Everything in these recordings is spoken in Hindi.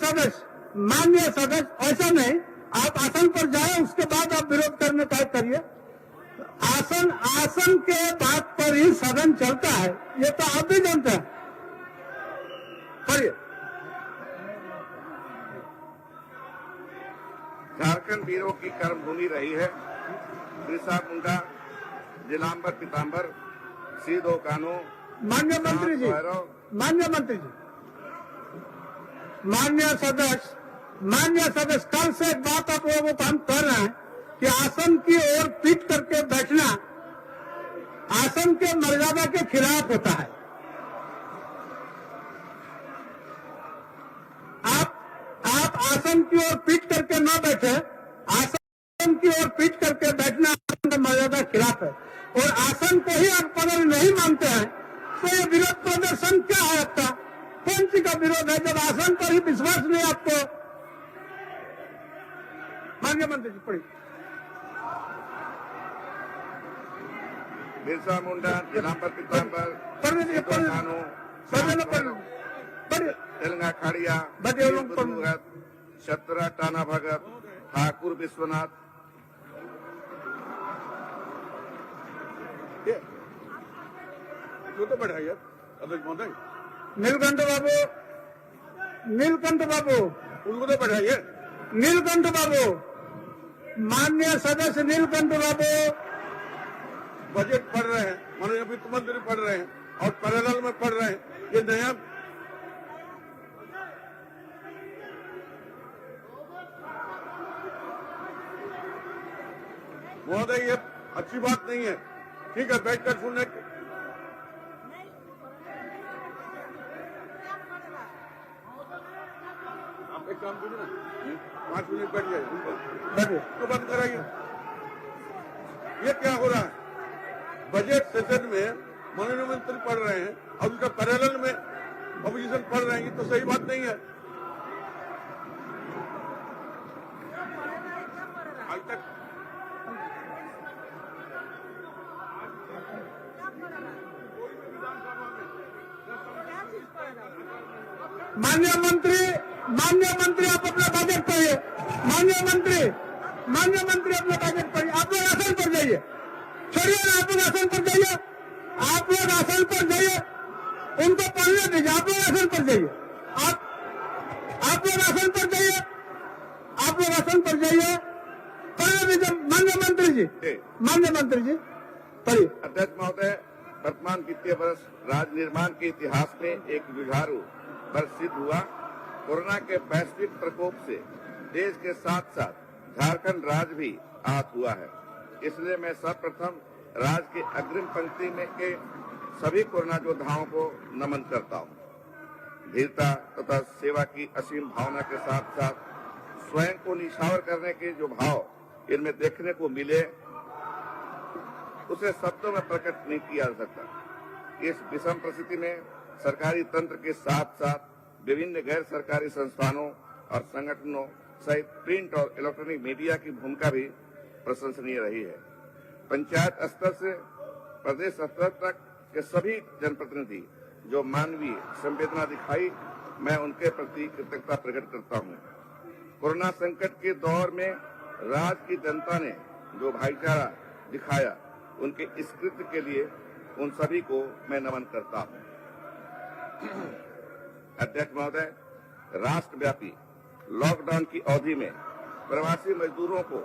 सदस्य ऐसा नहीं, आप आसन पर जाए उसके बाद आप विरोध करने का करिए। आसन के बात पर ही सदन चलता है, ये तो आप भी जानते हैं। पढ़िए। झारखंड वीरों की कर्मभूमि रही है। बिरसा मुंडा, नीलांबर पीताम्बर, सिदो कान्हू, मान्य मंत्री जी, मान्य सदस्य, कल से एक बात आप लोगों को हम कर रहे हैं कि आसन की ओर पीट करके बैठना आसन के मर्यादा के खिलाफ होता है। आप आसन की ओर पीट करके न बैठे, आसन की ओर पीट करके बैठना आसन की मर्यादा के खिलाफ है। और आसन को ही आप पदवी नहीं मानते हैं तो ये विरोध प्रदर्शन क्या है आपका? कौन सी का विरोध है जब आसन पर ही विश्वास नहीं आपको? माननीय मंत्री जी पढ़िए। बिरसा मुंडा, नीलांबर पीताम्बर, तेलंगा खाड़िया, भगत, शत्रुघ्न टाना भगत, ठाकुर विश्वनाथ, तो बढ़ाइए अध्यक्ष महोदय। नीलकंठ बाबू उनको तो बढ़ाइए। नीलकंठ बाबू, माननीय सदस्य नीलकंठ बाबू बजट पढ़ रहे हैं, माननीय वित्त मंत्री पढ़ रहे हैं और पैरेलल में पढ़ रहे हैं। ये नया महोदय, ये अच्छी बात नहीं है। ठीक है, बैठकर सुनने। आप एक काम कीजिए ना, 5 मिनट बैठ जाइए, तो बंद कराइए। ये क्या हो रहा है? बजट सेशन में माननीय मंत्री पढ़ रहे हैं और उसका पैरेलल में अपोजिशन पढ़ रहे हैं, तो सही बात नहीं है। आज तक माननीय मंत्री आप अपना बजट पढ़िए। माननीय मंत्री अपना बजट पढ़िए। आप लोग आसन पर जाइए, छोड़िए ना, आप लोग आसन पर जाइए, आप लोग आसन पर जाइए, उनको पढ़ने दीजिए। आप लोग आसन पर जाइए, आप लोग आसन पर जाइए, आप लोग आसन पर जाइए, पढ़ने दीजिए। माननीय मंत्री जी पढ़िए। अध्यक्ष महोदय, वर्तमान वित्तीय वर्ष राज्य निर्माण के इतिहास में एक जुझारू वर्ष सिद्ध हुआ। कोरोना के वैश्विक प्रकोप से देश के साथ साथ झारखंड राज्य भी आहत हुआ है। इसलिए मैं सर्वप्रथम राज्य के अग्रिम पंक्ति में के सभी कोरोना योद्धाओं को नमन करता हूँ। वीरता तथा सेवा की असीम भावना के साथ साथ स्वयं को निछावर करने के जो भाव इनमें देखने को मिले, उसे शब्दों में प्रकट नहीं किया जा सकता। इस विषम परिस्थिति में सरकारी तंत्र के साथ साथ विभिन्न गैर सरकारी संस्थानों और संगठनों सहित प्रिंट और इलेक्ट्रॉनिक मीडिया की भूमिका भी प्रशंसनीय रही है। पंचायत स्तर से प्रदेश स्तर तक के सभी जनप्रतिनिधि जो मानवीय संवेदना दिखाई, मैं उनके प्रति कृतज्ञता प्रकट करता हूँ। कोरोना संकट के दौर में राज्य की जनता ने जो भाईचारा दिखाया, उनके इस कृत्य के लिए उन सभी को मैं नमन करता हूँ। अध्यक्ष महोदय, राष्ट्रव्यापी लॉकडाउन की अवधि में प्रवासी मजदूरों को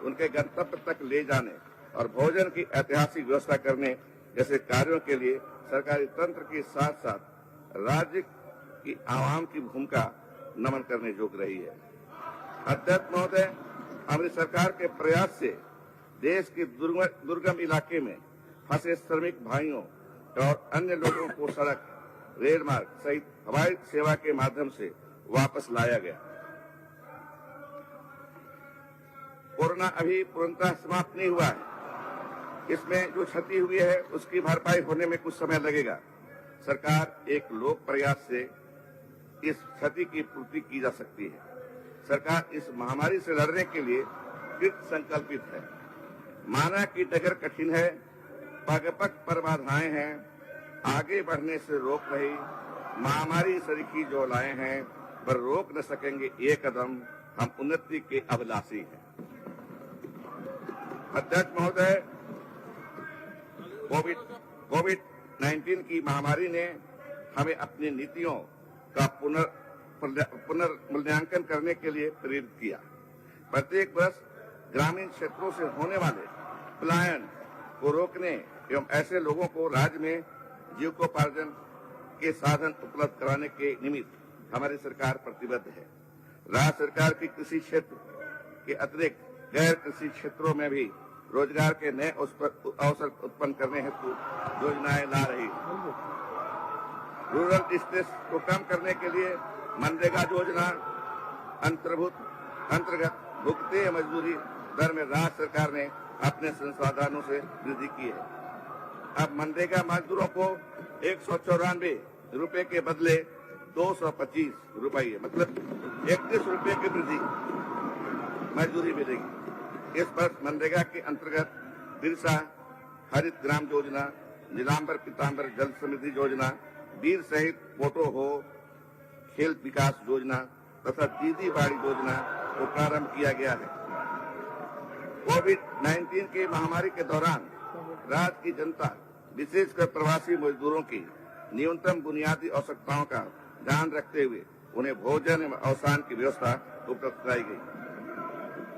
उनके गंतव्य तक ले जाने और भोजन की ऐतिहासिक व्यवस्था करने जैसे कार्यों के लिए सरकारी तंत्र के साथ साथ राज्य की आवाम की भूमिका नमन करने योग्य रही है। अध्यक्ष महोदय, हमारी सरकार के प्रयास से देश के दुर्गम इलाके में फंसे श्रमिक भाइयों और अन्य लोगों को सड़क, रेल मार्ग सहित हवाई सेवा के माध्यम से वापस लाया गया। कोरोना अभी पूर्णतः समाप्त नहीं हुआ है। इसमें जो क्षति हुई है उसकी भरपाई होने में कुछ समय लगेगा। सरकार एक लोक प्रयास से इस क्षति की पूर्ति की जा सकती है। सरकार इस महामारी से लड़ने के लिए कृत संकल्पित है। माना कि डगर कठिन है, पग पग पर बाधाएं हैं, आगे बढ़ने से रोक रही महामारी सरीखी जो लाए हैं, पर रोक न सकेंगे ये कदम, हम उन्नति के अभिलाषी हैं। अध्यक्ष महोदय, कोविड-19 की महामारी ने हमें अपनी नीतियों का पुनर्मूल्यांकन करने के लिए प्रेरित किया। प्रत्येक वर्ष ग्रामीण क्षेत्रों से होने वाले पलायन को रोकने एवं ऐसे लोगों को राज्य में जीविकोपार्जन के साधन उपलब्ध कराने के निमित्त हमारी सरकार प्रतिबद्ध है। राज्य सरकार की कृषि क्षेत्र के अतिरिक्त गैर कृषि क्षेत्रों में भी रोजगार के नए अवसर उत्पन्न करने हेतु योजनाएं ला रही है। रूरल डिस्ट्रेस को कम करने के लिए मनरेगा योजना अंतर्गत भुगते मजदूरी दर में राज्य सरकार ने अपने संसाधनों से वृद्धि की है। अब मनरेगा मजदूरों को 194 रुपए के बदले 225 रुपये मतलब 31 रुपए की वृद्धि मजदूरी मिलेगी। इस वर्ष मनरेगा के अंतर्गत बिरसा हरित ग्राम योजना, नीलांबर पीतांबर जल समृद्धि योजना, वीर शहीद फोटो हो खेल विकास योजना तथा दीदी बाड़ी योजना को प्रारंभ किया गया है। कोविड-19 की महामारी के दौरान राज्य की जनता विशेषकर प्रवासी मजदूरों की न्यूनतम बुनियादी आवश्यकताओं का ध्यान रखते हुए उन्हें भोजन एवं अवसान की व्यवस्था उपलब्ध कराई गई।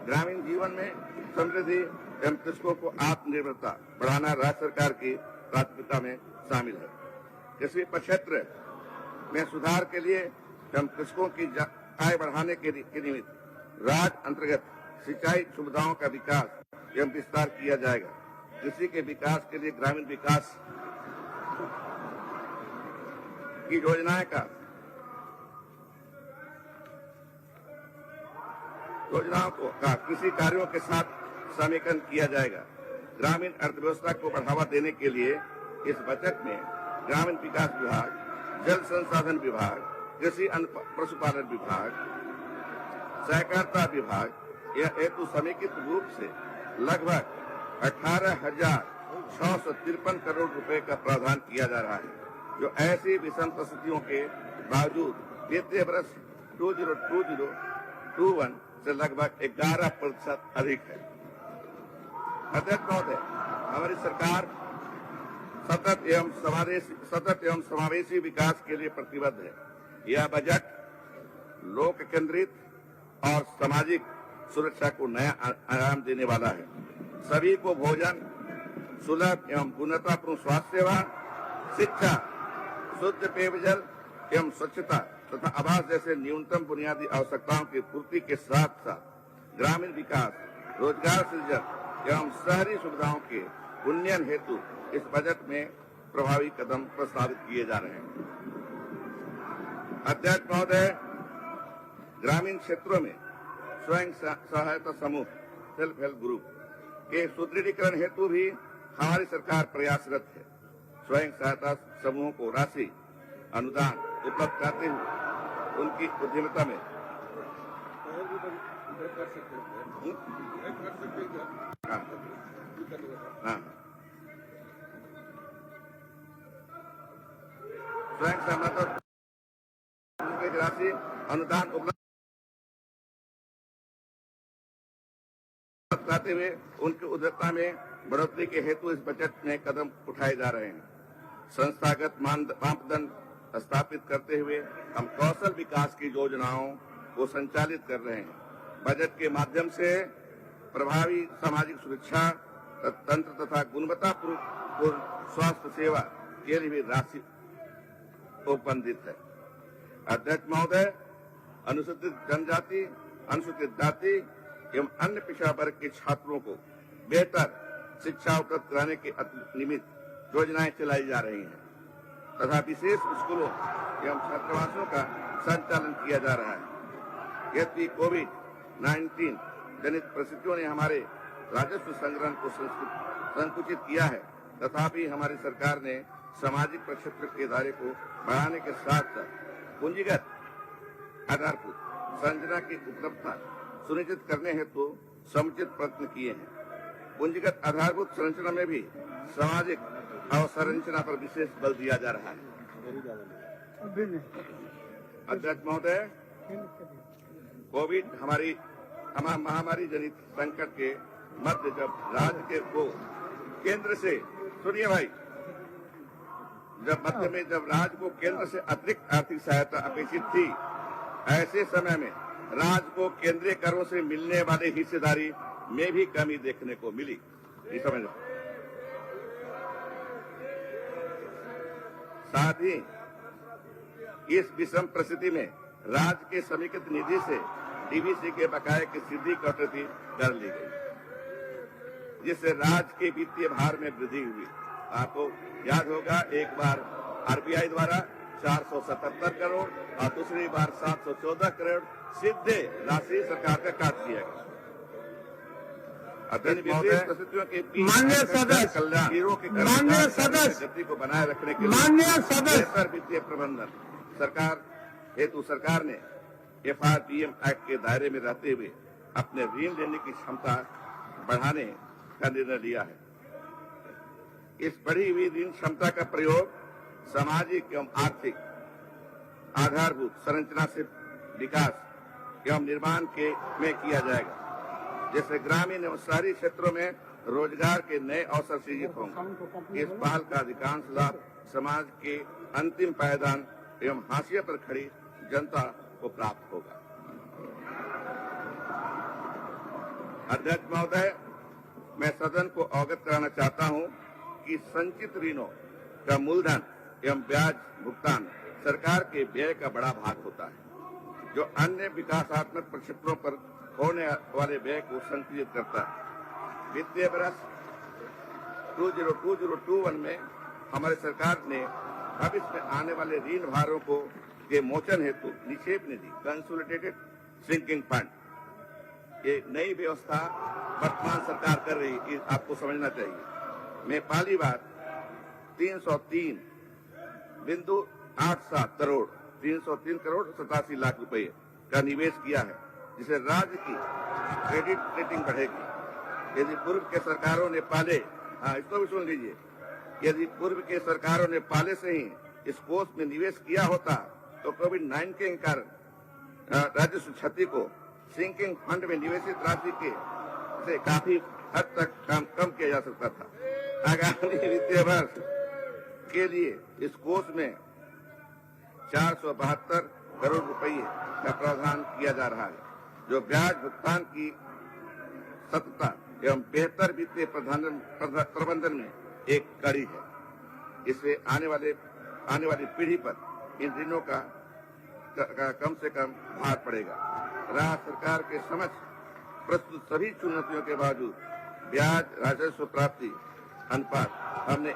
ग्रामीण जीवन में समृद्धि एवं कृषकों को आत्मनिर्भरता बढ़ाना राज्य सरकार की प्राथमिकता में शामिल है। कृषि क्षेत्र में सुधार के लिए एवं कृषकों की आय बढ़ाने के निमित्त राज्य अंतर्गत सिंचाई सुविधाओं का विकास एवं विस्तार किया जाएगा। कृषि के विकास के लिए ग्रामीण विकास की योजनाओं का कृषि कार्यों के साथ समेकन किया जाएगा। ग्रामीण अर्थव्यवस्था को बढ़ावा देने के लिए इस बजट में ग्रामीण विकास विभाग, जल संसाधन विभाग, कृषि पशुपालन विभाग, सहकारिता विभाग यह हेतु समेकित रूप से लगभग 18,653 करोड़ रुपए का प्रावधान किया जा रहा है, जो ऐसी विषम परिस्थितियों के बावजूद वित्तीय वर्ष 2020-21 से लगभग 11% अधिक है। अध्यक्ष महोदय, हमारी सरकार सतत एवं समावेशी विकास के लिए प्रतिबद्ध है। यह बजट लोक केंद्रित और सामाजिक सुरक्षा को नया आयाम देने वाला है। सभी को भोजन, सुलभ एवं गुणवत्तापूर्ण स्वास्थ्य सेवा, शिक्षा, शुद्ध पेयजल एवं स्वच्छता तथा आवास जैसे न्यूनतम बुनियादी आवश्यकताओं की पूर्ति के साथ साथ ग्रामीण विकास, रोजगार सृजन एवं शहरी सुविधाओं के उन्नयन हेतु इस बजट में प्रभावी कदम प्रस्तावित किए जा रहे हैं। अध्यक्ष महोदय, ग्रामीण क्षेत्रों में स्वयं सहायता समूह सेल्फ हेल्प ग्रुप के सुदृढ़ीकरण हेतु भी हमारी सरकार प्रयासरत है। स्वयं सहायता समूहों को राशि अनुदान उपलब्ध कराते हुए उनकी उद्यमिता में स्वयं सहायता राशि अनुदान उपलब्ध कराते हुए उनकी उद्यमिता में बढ़ोतरी के हेतु इस बजट में कदम उठाए जा रहे हैं। संस्थागत मापदंड स्थापित करते हुए हम कौशल विकास की योजनाओं को संचालित कर रहे हैं। बजट के माध्यम से प्रभावी सामाजिक सुरक्षा तंत्र तथा गुणवत्तापूर्ण स्वास्थ्य सेवा के लिए भी राशि उपबंधित है। अध्यक्ष महोदय, अनुसूचित जनजाति, अनुसूचित जाति एवं अन्य पिछड़ा वर्ग के छात्रों को बेहतर शिक्षा उपलब्ध कराने के निमित्त योजनाएं चलाई जा रही हैं तथा विशेष स्कूलों एवं छात्रावासों का संचालन किया जा रहा है। यद्यपि कोविड-19 जनित परिस्थितियों ने हमारे राजस्व संग्रह को संकुचित किया है, तथापि हमारी सरकार ने सामाजिक प्रक्षेत्र के दायरे को बढ़ाने के साथ साथ पूंजीगत आधारभूत संरचना की उपलब्धता सुनिश्चित करने हेतु समुचित प्रयत्न किए हैं। पूंजीगत आधारभूत संरचना में भी सामाजिक अवसंरचना पर विशेष बल दिया जा रहा है। अध्यक्ष महोदय, कोविड महामारी जनित संकट के मध्य जब राज्य के को केंद्र से सुनिए भाई, जब राज्य को केंद्र से अतिरिक्त आर्थिक सहायता अपेक्षित थी, ऐसे समय में राज्य को केंद्रीय करों से मिलने वाली हिस्सेदारी में भी कमी देखने को मिली। ये समझ लो। साथ ही इस विषम परिस्थिति में राज्य के समेकित निधि से डीवीसी के बकाये की सीधी कटौती कर ली गई, जिससे राज्य के वित्तीय भार में वृद्धि हुई। आपको याद होगा, एक बार आरबीआई द्वारा 477 करोड़ और दूसरी बार 714 करोड़ सीधे राशि सरकार का काट दिया गया। परिस्थितियों के माननीय सदस्य, कल्याण माननीय सदस्य, गति को बनाए रखने के लिए माननीय सदस्य, बेहतर वित्तीय प्रबंधन सरकार हेतु सरकार ने FRDM एक्ट के दायरे में रहते हुए अपने ऋण लेने की क्षमता बढ़ाने का निर्णय लिया है। इस बढ़ी हुई ऋण क्षमता का प्रयोग सामाजिक एवं आर्थिक आधारभूत संरचना से विकास एवं निर्माण में किया जाएगा, जैसे ग्रामीण एवं शहरी क्षेत्रों में रोजगार के नए अवसर सृजित होंगे। इस पहल का अधिकांश लाभ समाज के अंतिम पायदान एवं हाशिए पर खड़ी जनता को प्राप्त होगा। अध्यक्ष महोदय, मैं सदन को अवगत कराना चाहता हूं कि संचित ऋणों का मूलधन एवं ब्याज भुगतान सरकार के व्यय का बड़ा भाग होता है, जो अन्य विकासात्मक प्रक्षेत्रों पर होने वाले व्यय को संतुलित करता है। वित्तीय वर्ष 2020-2021 में हमारी सरकार ने भविष्य में आने वाले ऋण भारों के मोचन हेतु निक्षेप निधि कंसोलिडेटेड सिंकिंग फंड, ये नई व्यवस्था वर्तमान सरकार कर रही है, आपको समझना चाहिए। मैं पहली बार 303.87 करोड़ 303 करोड़ 87 लाख रुपए का निवेश किया है, जिसे राज्य की क्रेडिट रेटिंग बढ़ेगी। यदि पूर्व के सरकारों ने पहले, इसको भी सुन लीजिए, यदि पूर्व के सरकारों ने पहले से ही इस कोष में निवेश किया होता तो कोविड-19 के कारण राजस्व क्षति को सिंकिंग फंड में निवेशित राशि से काफी हद तक कम किया जा सकता था। आगामी वित्तीय वर्ष के लिए इस कोष में 472 करोड़ रुपए का प्रावधान किया जा रहा है, जो ब्याज भुगतान की सतता एवं बेहतर वित्तीय प्रबंधन में एक कड़ी है। इससे आने वाली पीढ़ी पर इन ऋणों का कम से कम भार पड़ेगा। राज्य सरकार के समक्ष प्रस्तुत सभी चुनौतियों के बावजूद ब्याज राजस्व प्राप्ति अनुपात हमने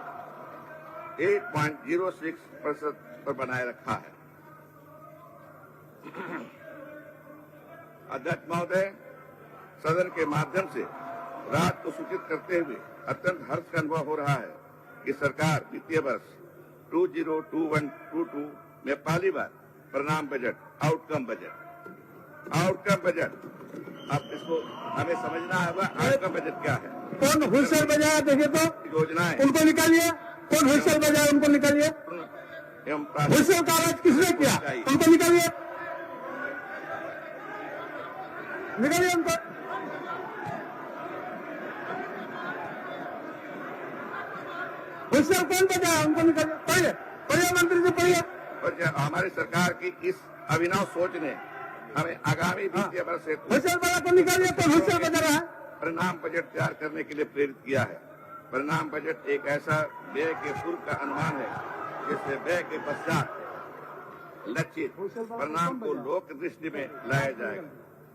8.06% पर बनाए रखा है। अध्यक्ष महोदय, सदन के माध्यम से राज्य को सूचित करते हुए अत्यंत हर्ष का अनुभव हो रहा है कि सरकार वित्तीय वर्ष 2021-22 में पहली बार परिणाम बजट आउटकम बजट अब इसको हमें समझना होगा, आउटकम बजट क्या है। कौन होलसेल बजाया देखिए तो योजनाएं उनको निकालिए, कौन होलसेल बजाया उनको निकालिए, होलसेल का आवाज किसने किया उनको निकालिए उनको। होलसेल कौन बजाया उनको निकालिए। पढ़िए मंत्री जी पढ़िए। हमारी सरकार की इस अभिनव सोच ने हमें आगामी वित्तीय वर्ष से होलसेल बजा को निकालिए, कौन होलसेल बजा रहा है। परिणाम बजट तैयार करने के लिए प्रेरित किया है। परिणाम बजट एक ऐसा व्यय के पूर्व का अनुमान है, जिससे व्यय के पश्चात लक्षित परिणाम को लोक दृष्टि में लाया जाएगा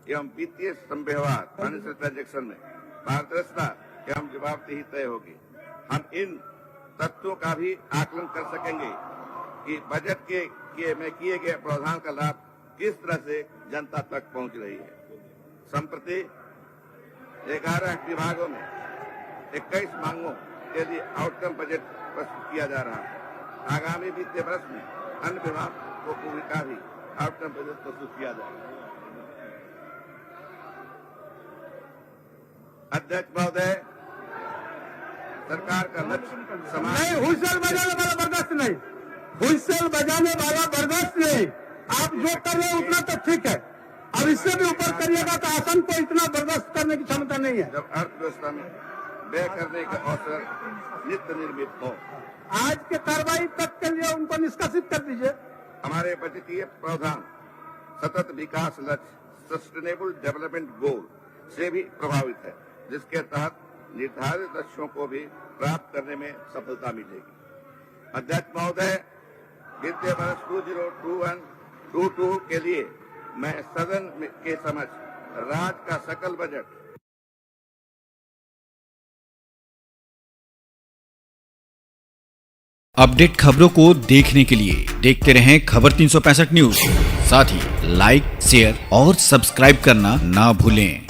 एवं वित्तीय संव्यवहार फाइनेंशियल ट्रांजेक्शन में पारदर्शिता एवं जवाबदेही तय होगी। हम इन तथ्यों का भी आकलन कर सकेंगे कि बजट के किए गए प्रावधान का लाभ किस तरह से जनता तक पहुंच रही है। संप्रति 11 विभागों में 21 मांगों के लिए आउटकम बजट प्रस्तुत किया जा रहा है। आगामी वित्तीय वर्ष में अन्य विभागों को भी आउटकम बजट प्रस्तुत किया जाएगा। अध्यक्ष महोदय, सरकार का लक्ष्य नहीं, हुइसल बजाने वाला बर्दाश्त नहीं, हुइसल बजाने वाला बर्दाश्त नहीं। आप जो कर रहे हो उतना तो ठीक है, अब इससे भी ऊपर करिएगा तो आसन को इतना बर्दाश्त करने की क्षमता नहीं है। जब अर्थव्यवस्था में व्यय करने का अवसर नित्य निर्मित हो, आज के कार्रवाई तक के लिए उनको निष्कासित कर दीजिए। हमारे बजटीय प्रावधान सतत विकास लक्ष्य सस्टेनेबल डेवलपमेंट गोल से भी प्रभावित है, जिसके तहत निर्धारित लक्ष्यों को भी प्राप्त करने में सफलता मिलेगी। अध्यक्ष महोदय, वित्तीय वर्ष 2021-22 के लिए मैं सदन के समक्ष राज्य का सकल बजट अपडेट खबरों को देखने के लिए देखते रहें खबर 365 न्यूज। साथ ही लाइक, शेयर और सब्सक्राइब करना ना भूलें।